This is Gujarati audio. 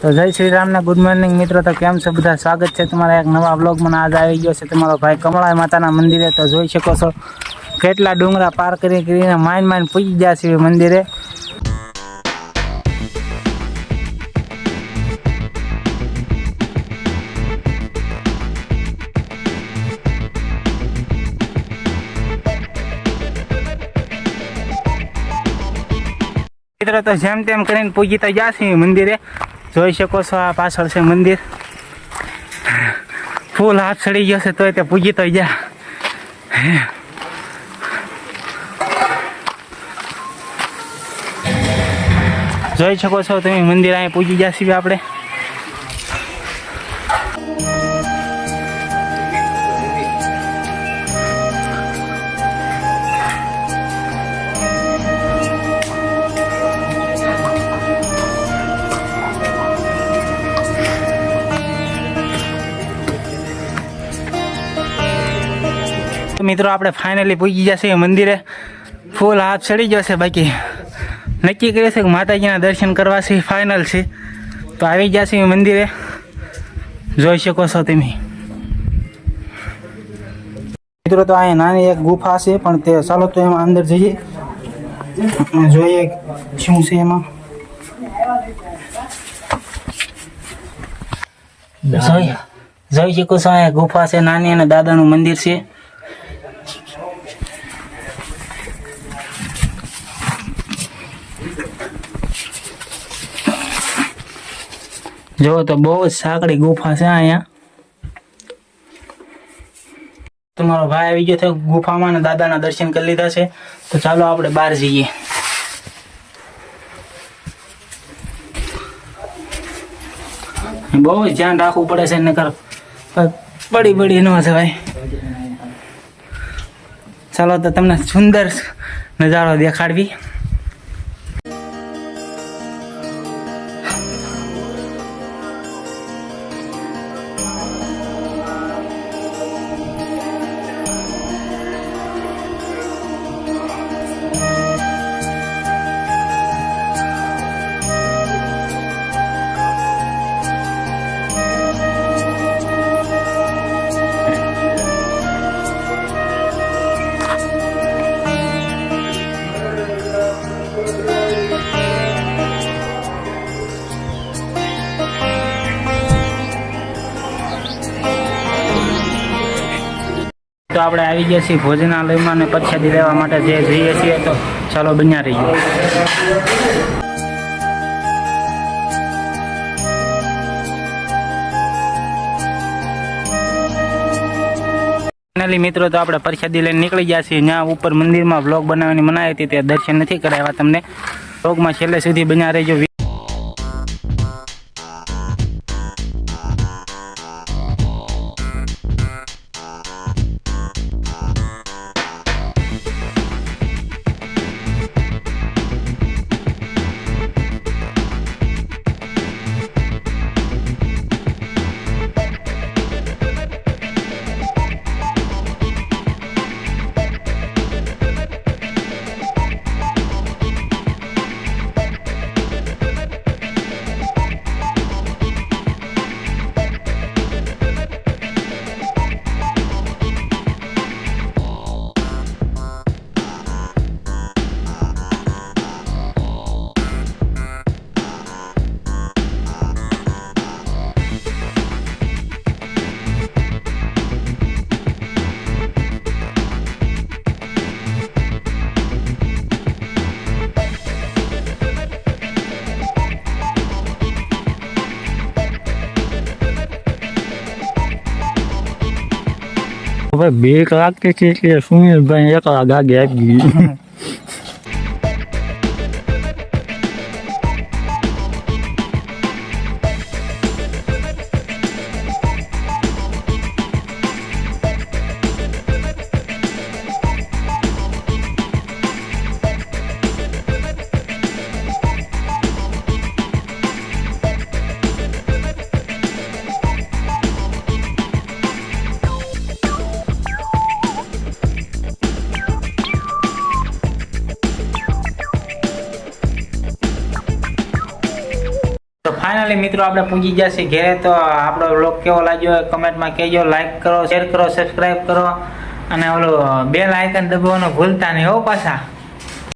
તો જય શ્રી રામ ને ગુડ મોર્નિંગ મિત્રો। તો કેમ છો બધા? સ્વાगત છે તમારા એક નવા બ્લોગમાં। આજ આવી ગયો છે તમારો ભાઈ કમળા માતાના મંદિરે। તો જોઈ શકો છો કેટલા ડુંગરા પાર કરીને માઇન પૂજી ગયા છે મંદિરે। મિત્રો તો જેમ તેમ કરીને પૂજી તો ગયા છે મંદિરે। જોઈ શકો છો આ પાછળ છે મંદિર। ફૂલ હાથ ચડી ગયો છે તોય તે પૂજી તો ગયા। જોઈ શકો છો તમે મંદિર અહીં પૂજી ગયા છીએ આપણે। મિત્રો આપણે ફાઇનલી પૂજી ગયા છીએ મંદિરે। ફૂલ હાથ ચડી ગયો છે। બાકી નક્કી કર્યું છે કે માતાજીના દર્શન કરવા છે ફાઇનલ છે। તો આવી ગયા છીએ મંદિરે। જોઈ શકો છો તમે મિત્રો। તો અહીંયા નાની એક ગુફા છે પણ તે ચાલો તો એમાં અંદર જઈએ જોઈએ શું છે એમાં। જોઈ શકો છો અહીંયા ગુફા છે નાની અને દાદાનું મંદિર છે। જો તો બહુ જ સાંકડી ગુફા છે અહીંયા। તમારો ભાઈ આવી ગયો છે ગુફામાં અને દાદાના દર્શન કરી લીધા છે। તો ચાલો આપણે બહાર જઈએ। બહુ જ ધ્યાન રાખવું પડે છે નકર પડી ન જવાય। ચાલો તો તમને સુંદર નજારો દેખાડવી। તો આપણે આવી ગયા છીએ ભોજનાલયમાં અને પ્રસાદી લેવા માટે જે જઈએ છીએ। તો ચાલો બન્યા રહીએ। ફાઇનલી મિત્રો તો આપણે પ્રસાદી લઈને નીકળી ગયા છીએ। ત્યાં ઉપર મંદિરમાં વ્લોગ બનાવવાની મનાઈ હતી તે દર્શન નથી કરાવ્યા તમને। વ્લોગમાં છેલ્લે સુધી બન્યા રહેજો। ભાઈ બે કલાક કે સુનિલભાઈ એકલા ગાડી આપી ગઈ। ફાઇનલી મિત્રો આપણે પૂજી જશે ઘેરે. તો આપણો વ્લોગ કેવો લાગ્યો કમેન્ટમાં કહેજો. લાઈક કરો, શેર કરો, સબસ્ક્રાઈબ કરો અને ઓલું બેલ આઇકન દબાવવાનું ભૂલતા નહીં હો પાછા.